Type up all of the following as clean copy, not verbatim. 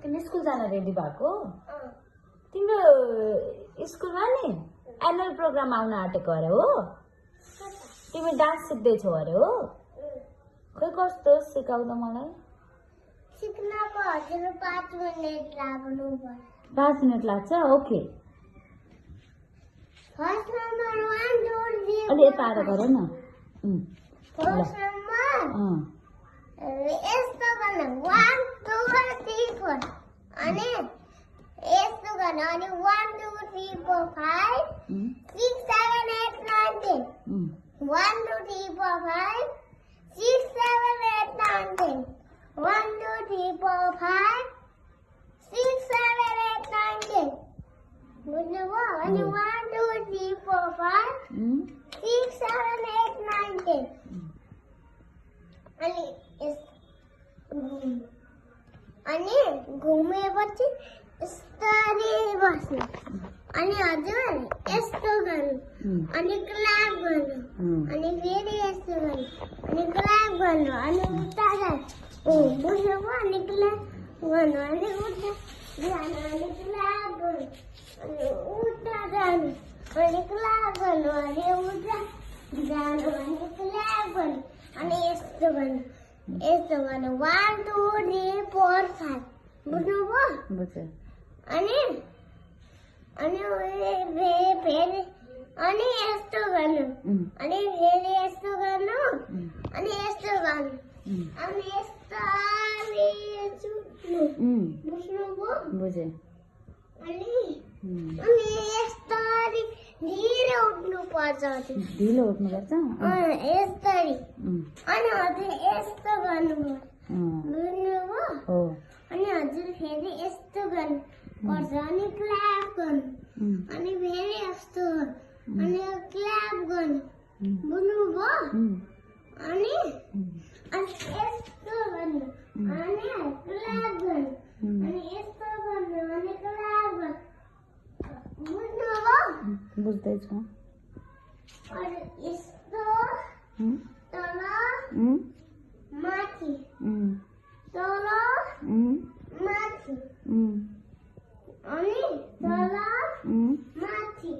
तिमी स्कुल जान रेडी भएको? तिम्रो स्कुलमा नि एनुअल प्रोग्राम आउन आँटेको अरे हो? तिमी डान्स सिक्दैछौ अरे हो? खोइ कस्तो सिकाउ त मलाई। सिक्नको हजुर 5 मिनेट लाग्नु पर्छ। 5 मिनेट लाग्छ? ओके। फर्स्ट नम्बर 1 2 3 अलि यता आएर गर न। फर्स्ट नम्बर यस्तो गर्न 1 2 3 4 अनि यस्तो गर्न अनि 1 2 3 4 5 6 7 8 9 10 1 2 3 4 5 6 7 8 9 10 1 2 3 4 5 6 7 8 9 10 बुझ्नुभयो? अनि 1 2 3 4 5 6 7 8 9 10 अनि घुमेपछि यस्तरी बस्नु अनि हजुर यस्तो गर्नु अनि क्ल्याप गर्नु अनि फेरि यस्तो गर्नु अनि क्ल्याप गर्नु अनि उता जानु बुझ्नुभयो? अनि क्ल्याप गर्नु अनि उता जानु अनि क्ल्याप गर्नु अनि उता जानु अनि क्ल्याप गर्नु अनि उता जानु अनि क्ल्याप गर्नु अनि यस्तो गर्नु 1 2 3 4 5 बुझ्नुभयो? बुझ्यो। अनि फेरि अनि यस्तो गर्नु अनि फेरि यस्तो गर्नु अनि यस्तो गर्नु अनि यस्तरी छुट्नु बुझ्नुभयो? बुझेँ। अनि यस्तरी ढिलो उठ्नु पर्छ। ढिलो उठ्नुपर्छ? यस्तरी अनि हजुर यस्तो गर्नुपर्छ बुझ्नुभयो? हो। अनि हजुर फेरि यस्तो गर्नु पर्छ अनि क्ल्याप गर्नु अनि फेरि यस्तो अनि क्ल्याप गर्नु बुझ्नुभयो? अनि यस्तो गर्नु अनि क्ल्याप गर्नु अनि यस्तो गर्नु अनि क्ल्याप गर्नु बुझ्नुभयो? बुझ्दैछु। अनि यस्तो तल माथि तल माथि अनि तल माथि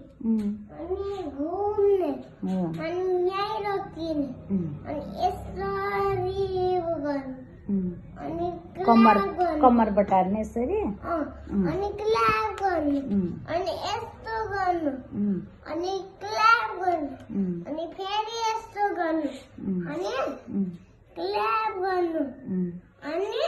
अनि घुम्ने अनि यहीँ रोकिने अनि यसरी गर्नु अनि कम्मर बटार्ने यसरी अनि क्ल्याप गर्नु अनि यस्तो गर्नु अनि क्ल्याप गर्नु अनि फेरि यस्तो गर्नु अनि क्ल्याप गर्नु अनि